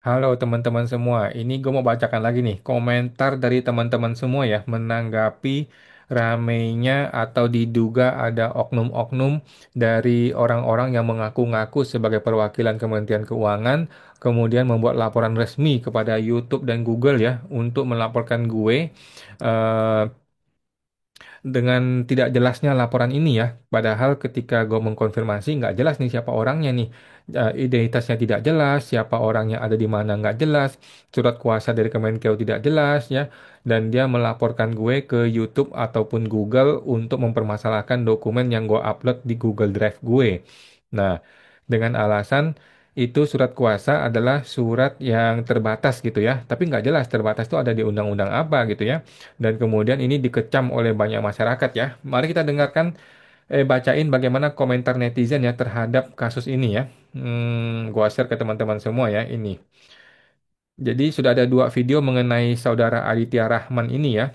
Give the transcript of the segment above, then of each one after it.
Halo teman-teman semua, ini gue mau bacakan lagi nih komentar dari teman-teman semua ya menanggapi ramainya atau diduga ada oknum-oknum dari orang-orang yang mengaku-ngaku sebagai perwakilan Kementerian Keuangan, kemudian membuat laporan resmi kepada YouTube dan Google ya untuk melaporkan gue eh, dengan tidak jelasnya laporan ini ya. Padahal ketika gue mengkonfirmasi nggak jelas nih siapa orangnya nih. Identitasnya tidak jelas, siapa orangnya ada di mana nggak jelas, surat kuasa dari Kemenkeu tidak jelas ya. Dan dia melaporkan gue ke YouTube ataupun Google untuk mempermasalahkan dokumen yang gue upload di Google Drive gue. Nah, dengan alasan itu surat kuasa adalah surat yang terbatas gitu ya. Tapi nggak jelas terbatas itu ada di undang-undang apa gitu ya. Dan kemudian ini dikecam oleh banyak masyarakat ya. Mari kita dengarkan, bacain bagaimana komentar netizen ya terhadap kasus ini ya. Gua share ke teman-teman semua ya ini. Jadi sudah ada dua video mengenai saudara Aditya Rahman ini ya,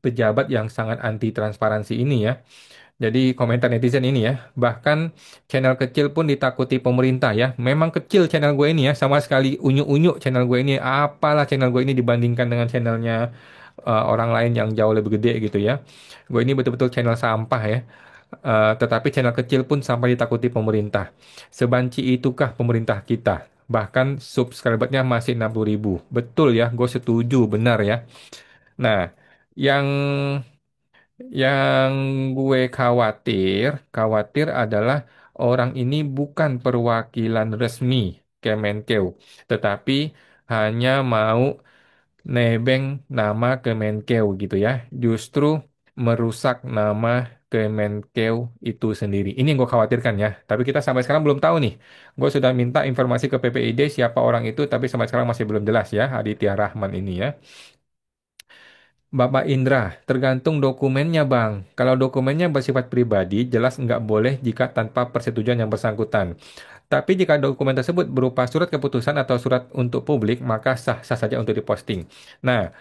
pejabat yang sangat anti transparansi ini ya. Jadi komentar netizen ini ya, bahkan channel kecil pun ditakuti pemerintah ya. Memang kecil channel gue ini ya, sama sekali unyu-unyu channel gue ini. Apalah channel gue ini dibandingkan dengan channelnya orang lain yang jauh lebih gede gitu ya. Gue ini betul-betul channel sampah ya. Tetapi channel kecil pun sampai ditakuti pemerintah. Sebanci itukah pemerintah kita? Bahkan subscribernya masih 60.000. Betul ya, gue setuju, benar ya. Nah, yang yang gue khawatir adalah orang ini bukan perwakilan resmi Kemenkeu, tetapi hanya mau nebeng nama Kemenkeu gitu ya. Justru merusak nama Kemenkeu itu sendiri. Ini yang gue khawatirkan ya. Tapi kita sampai sekarang belum tahu nih. Gue sudah minta informasi ke PPID siapa orang itu, tapi sampai sekarang masih belum jelas ya, Aditya Rahman ini ya. Bapak Indra, tergantung dokumennya Bang. Kalau dokumennya bersifat pribadi, jelas nggak boleh jika tanpa persetujuan yang bersangkutan. Tapi jika dokumen tersebut berupa surat keputusan atau surat untuk publik, maka sah-sah saja untuk diposting. Nah,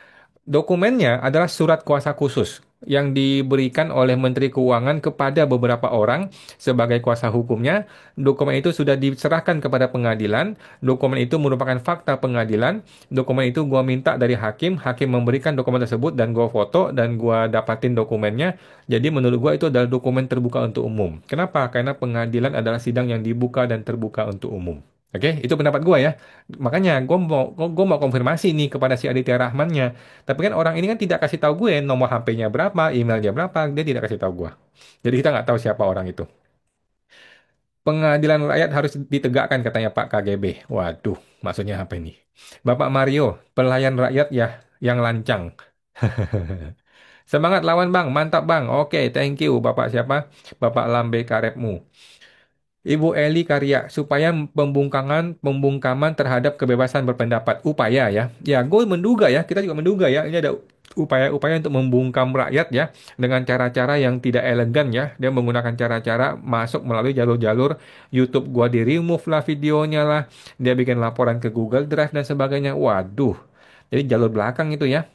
dokumennya adalah surat kuasa khusus yang diberikan oleh Menteri Keuangan kepada beberapa orang sebagai kuasa hukumnya. Dokumen itu sudah diserahkan kepada pengadilan. Dokumen itu merupakan fakta pengadilan. Dokumen itu gua minta dari hakim. Hakim memberikan dokumen tersebut dan gua foto dan gua dapatin dokumennya. Jadi menurut gua itu adalah dokumen terbuka untuk umum. Kenapa? Karena pengadilan adalah sidang yang dibuka dan terbuka untuk umum. Oke, itu pendapat gua ya. Makanya gua mau konfirmasi nih kepada si Aditya Rahmannya. Tapi kan orang ini kan tidak kasih tahu gue nomor HP-nya berapa, emailnya berapa, dia tidak kasih tahu gue. Jadi kita nggak tahu siapa orang itu. Pengadilan rakyat harus ditegakkan katanya Pak KGB. Waduh, maksudnya apa ini? Bapak Mario, pelayan rakyat ya yang lancang. Semangat lawan bang, mantap bang. Oke, thank you Bapak siapa? Bapak Lambe Karepmu. Ibu Eli Karya, supaya pembungkaman terhadap kebebasan berpendapat. Upaya ya. Ya, gue menduga ya, kita juga menduga ya, ini ada upaya-upaya untuk membungkam rakyat ya, dengan cara-cara yang tidak elegan ya. Dia menggunakan cara-cara masuk melalui jalur-jalur YouTube, gua di-remove lah videonya lah. Dia bikin laporan ke Google Drive dan sebagainya. Waduh. Jadi jalur belakang itu ya.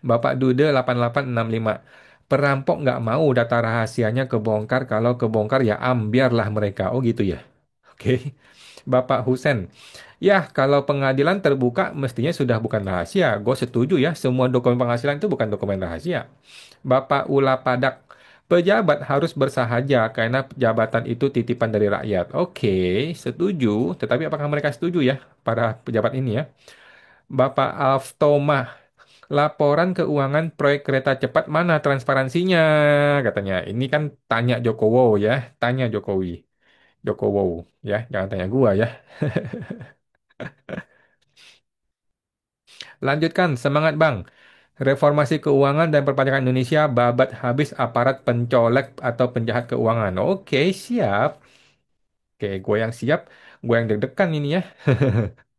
Bapak Dude 8865. Perampok nggak mau data rahasianya kebongkar, kalau kebongkar ya ambiarlah mereka. Oh gitu ya. Oke. Bapak Husen. Ya, kalau pengadilan terbuka mestinya sudah bukan rahasia. Gue setuju ya, semua dokumen penghasilan itu bukan dokumen rahasia. Bapak Ula Padak. Pejabat harus bersahaja karena jabatan itu titipan dari rakyat. Oke, setuju. Tetapi apakah mereka setuju ya, para pejabat ini ya? Bapak Alftoma. Laporan keuangan proyek kereta cepat mana transparansinya? Katanya. Ini kan tanya Jokowo ya. Tanya Jokowi. Jokowo ya. Jangan tanya gua ya. Lanjutkan. Semangat Bang. Reformasi keuangan dan perpajakan Indonesia babat habis aparat pencolek atau penjahat keuangan. Oke, siap. Oke, gue yang siap. Gue yang deg-degan ini ya.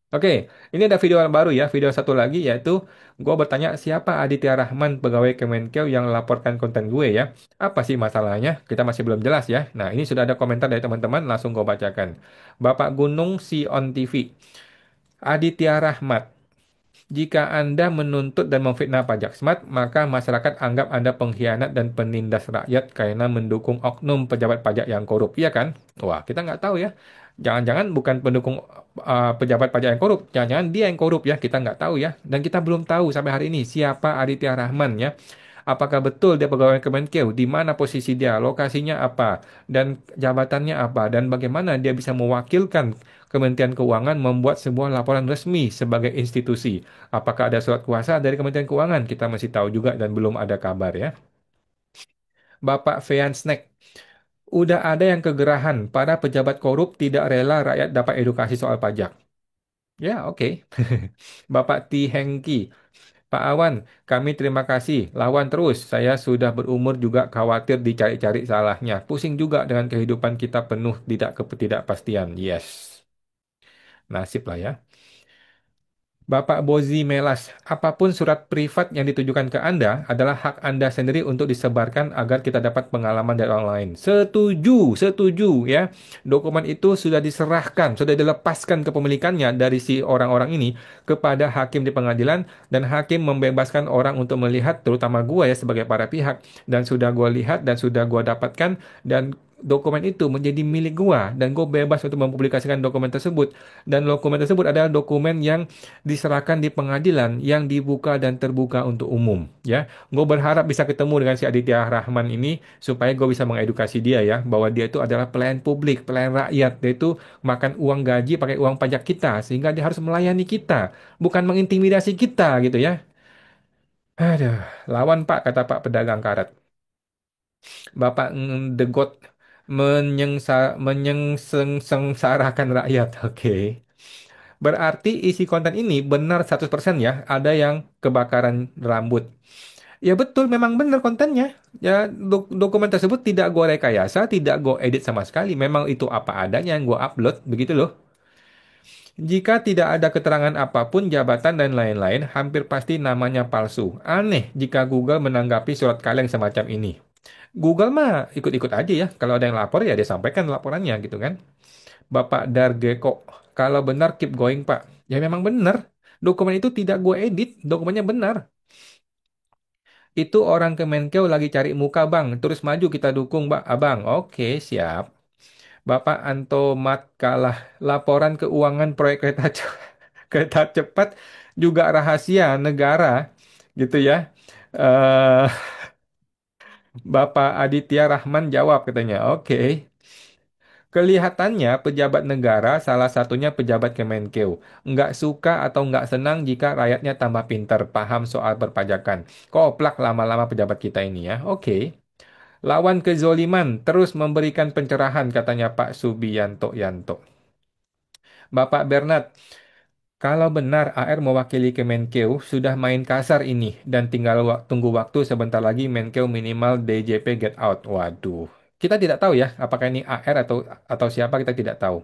Oke, ini ada video yang baru ya, video satu lagi yaitu gue bertanya siapa Aditya Rahman pegawai Kemenkeu yang laporkan konten gue ya. Apa sih masalahnya? Kita masih belum jelas ya. Nah, ini sudah ada komentar dari teman-teman, langsung gue bacakan. Bapak Gunung Sion TV. Aditya Rahmat, jika Anda menuntut dan memfitnah pajak smart, maka masyarakat anggap Anda pengkhianat dan penindas rakyat karena mendukung oknum pejabat pajak yang korup, iya kan? Wah, kita nggak tahu ya. Jangan-jangan bukan pendukung pejabat pajak yang korup, jangan-jangan dia yang korup ya, kita nggak tahu ya. Dan kita belum tahu sampai hari ini siapa Aditya Rahman ya. Apakah betul dia pegawai Kemenkeu? Di mana posisi dia? Lokasinya apa? Dan jabatannya apa? Dan bagaimana dia bisa mewakilkan Kementerian Keuangan membuat sebuah laporan resmi sebagai institusi? Apakah ada surat kuasa dari Kementerian Keuangan? Kita masih tahu juga dan belum ada kabar ya. Bapak Fean Snack, udah ada yang kegerahan. Para pejabat korup tidak rela rakyat dapat edukasi soal pajak. Ya, oke. Bapak T. Hengki, Pak Awan, kami terima kasih. Lawan terus. Saya sudah berumur juga khawatir dicari-cari salahnya. Pusing juga dengan kehidupan kita penuh tidak ketidakpastian. Yes, nasib lah ya. Bapak Bozi Melas, apapun surat privat yang ditujukan ke Anda adalah hak Anda sendiri untuk disebarkan agar kita dapat pengalaman dari orang lain. Setuju, setuju ya. Dokumen itu sudah diserahkan, sudah dilepaskan kepemilikannya dari si orang-orang ini kepada hakim di pengadilan dan hakim membebaskan orang untuk melihat, terutama gua ya sebagai para pihak. Dan sudah gua lihat dan sudah gua dapatkan dan dokumen itu menjadi milik gua dan gue bebas untuk mempublikasikan dokumen tersebut dan dokumen tersebut adalah dokumen yang diserahkan di pengadilan yang dibuka dan terbuka untuk umum ya. Gue berharap bisa ketemu dengan si Aditya Rahman ini supaya gue bisa mengedukasi dia ya bahwa dia itu adalah pelayan publik, pelayan rakyat. Dia itu makan uang gaji pakai uang pajak kita sehingga dia harus melayani kita, bukan mengintimidasi kita gitu ya. Aduh, lawan Pak kata Pak pedagang karet. Bapak The God menyengsarakan rakyat. Oke. Berarti isi konten ini benar 100% ya. Ada yang kebakaran rambut. Ya betul, memang benar kontennya. Ya dokumen tersebut tidak gue rekayasa, tidak gue edit sama sekali. Memang itu apa adanya yang gue upload, begitu loh. Jika tidak ada keterangan apapun, jabatan dan lain-lain, hampir pasti namanya palsu. Aneh jika Google menanggapi surat kaleng semacam ini. Google mah ikut-ikut aja ya. Kalau ada yang lapor ya dia sampaikan laporannya gitu kan. Bapak Dargeko, kalau benar keep going Pak. Ya memang benar. Dokumen itu tidak gue edit, dokumennya benar. Itu orang Kemenkeu lagi cari muka bang, terus maju kita dukung Mbak Abang. Oke, siap. Bapak Antomat kalah. Laporan keuangan proyek kereta cepat juga rahasia negara, gitu ya. eh Bapak Aditya Rahman jawab katanya, oke. Kelihatannya pejabat negara, salah satunya pejabat Kemenkeu, nggak suka atau nggak senang jika rakyatnya tambah pinter, paham soal perpajakan. Koplak lama-lama pejabat kita ini ya. Oke. Lawan kezoliman, terus memberikan pencerahan katanya Pak Subianto Yanto. Bapak Bernard, kalau benar AR mewakili Kemenkeu, sudah main kasar ini dan tinggal tunggu waktu sebentar lagi Menkeu minimal DJP get out. Waduh. Kita tidak tahu ya, apakah ini AR atau siapa kita tidak tahu.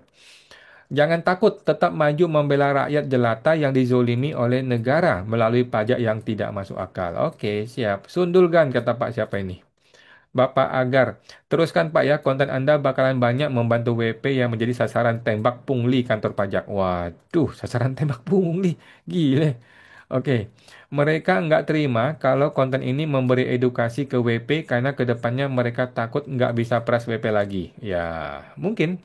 Jangan takut, tetap maju membela rakyat jelata yang dizolimi oleh negara melalui pajak yang tidak masuk akal. Oke, siap. Sundulgan kata Pak siapa ini? Bapak Agar. Teruskan Pak ya, konten Anda bakalan banyak membantu WP yang menjadi sasaran tembak pungli kantor pajak. Waduh, sasaran tembak pungli. Gile. Oke, mereka nggak terima kalau konten ini memberi edukasi ke WP karena kedepannya mereka takut nggak bisa peras WP lagi. Ya, mungkin.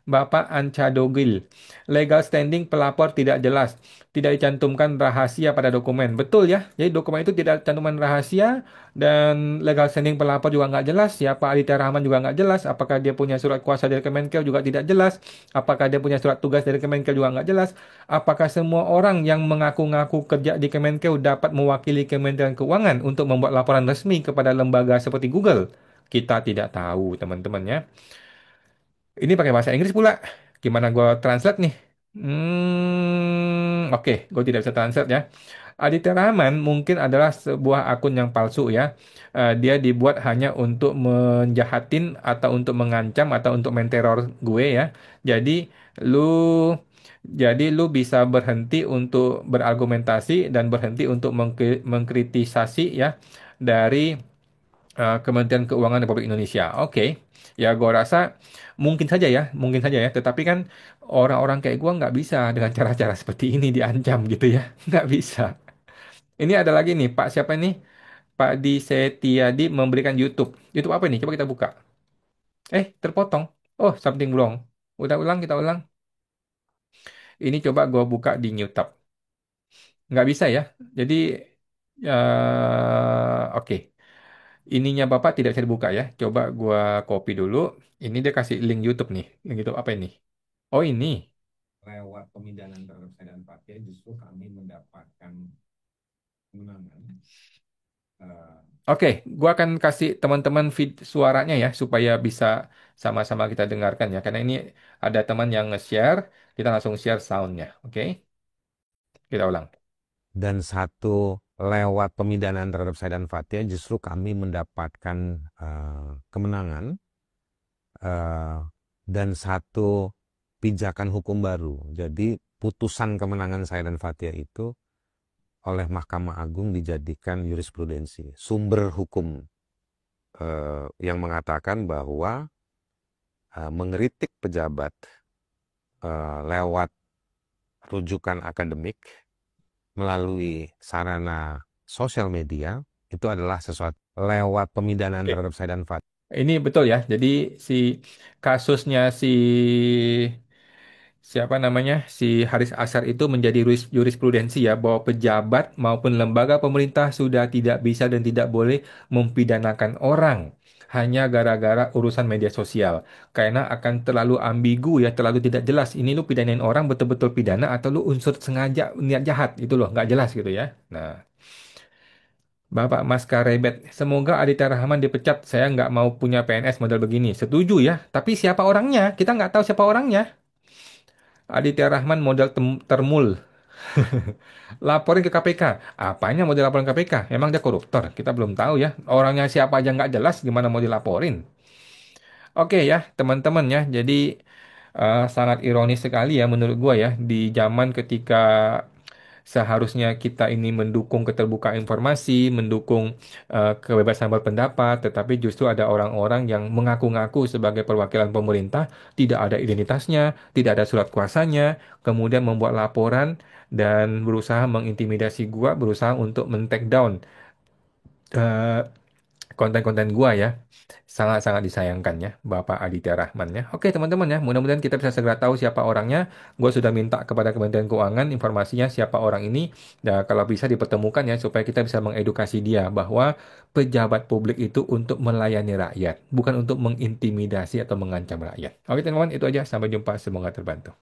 Bapak Ancadogil. Legal standing pelapor tidak jelas. Tidak dicantumkan rahasia pada dokumen. Betul ya. Jadi dokumen itu tidak cantuman rahasia dan legal standing pelapor juga nggak jelas. Siapa Aditya Rahman juga nggak jelas. Apakah dia punya surat kuasa dari Kemenkeu juga tidak jelas. Apakah dia punya surat tugas dari Kemenkeu juga nggak jelas. Apakah semua orang yang mengaku-ngaku kerja di Kemenkeu dapat mewakili Kementerian Keuangan untuk membuat laporan resmi kepada lembaga seperti Google? Kita tidak tahu, teman-teman ya. Ini pakai bahasa Inggris pula. Gimana gue translate nih? Oke, gue tidak bisa translate ya. Aditya Rahman mungkin adalah sebuah akun yang palsu ya. Dia dibuat hanya untuk menjahatin atau untuk mengancam atau untuk menteror gue ya. Jadi lu lu bisa berhenti untuk berargumentasi dan berhenti untuk mengkritisasi ya dari Kementerian Keuangan Republik Indonesia. Oke, ya gue rasa mungkin saja ya. Tetapi kan orang-orang kayak gue nggak bisa dengan cara-cara seperti ini diancam gitu ya, nggak bisa. Ini ada lagi nih, Pak siapa nih? Pak Di Setiadi memberikan YouTube. YouTube apa nih? Coba kita buka. Terpotong. Oh, something wrong. Udah ulang, kita ulang. Ini coba gue buka di New Tab. Nggak bisa ya. Jadi, oke. Ininya Bapak tidak bisa dibuka ya. Coba gua copy dulu. Ini dia kasih link YouTube nih. Link YouTube apa ini? Oh ini. Lewat pemidanaan terhadap saya dan Fathia justru kami mendapatkan kemenangan. Oke, gua akan kasih teman-teman feed suaranya ya supaya bisa sama-sama kita dengarkan ya. Karena ini ada teman yang nge-share, kita langsung share soundnya. Oke, kita ulang. Dan satu, lewat pemidanaan terhadap saya dan Fathia justru kami mendapatkan kemenangan, eh, dan satu, pijakan hukum baru. Jadi putusan kemenangan saya dan Fathia itu oleh Mahkamah Agung dijadikan jurisprudensi, sumber hukum yang mengatakan bahwa mengeritik pejabat lewat rujukan akademik melalui sarana sosial media itu adalah sesuatu lewat pemidanaan Oke. terhadap saya dan Fathia. Ini betul ya. Jadi si kasusnya siapa namanya si Haris Azhar itu menjadi jurisprudensi ya bahwa pejabat maupun lembaga pemerintah sudah tidak bisa dan tidak boleh mempidanakan orang hanya gara-gara urusan media sosial karena akan terlalu ambigu ya terlalu tidak jelas ini lu pidanain orang betul-betul pidana atau lu unsur sengaja niat jahat itu loh nggak jelas gitu ya. Nah, Bapak Mas Karebet, semoga Aditya Rahman dipecat. Saya nggak mau punya PNS model begini. Setuju ya, tapi siapa orangnya? Kita nggak tahu siapa orangnya. Aditya Rahman model termul. Laporin ke KPK. Apanya mau dilaporin ke KPK? Emang dia koruptor? Kita belum tahu ya. Orangnya siapa aja nggak jelas, gimana mau dilaporin? Oke ya, teman-teman ya. Jadi sangat ironis sekali ya menurut gua ya di zaman ketika seharusnya kita ini mendukung keterbukaan informasi, mendukung kebebasan berpendapat, tetapi justru ada orang-orang yang mengaku-ngaku sebagai perwakilan pemerintah, tidak ada identitasnya, tidak ada surat kuasanya, kemudian membuat laporan dan berusaha mengintimidasi gua, berusaha untuk men-take down eh, konten-konten gua ya. Sangat-sangat disayangkan ya, Bapak Aditya Rahman ya. Oke teman-teman ya, mudah-mudahan kita bisa segera tahu siapa orangnya. Gua sudah minta kepada Kementerian Keuangan informasinya siapa orang ini. Dan kalau bisa dipertemukan ya, supaya kita bisa mengedukasi dia bahwa pejabat publik itu untuk melayani rakyat, bukan untuk mengintimidasi atau mengancam rakyat. Oke teman-teman, itu aja. Sampai jumpa, semoga terbantu.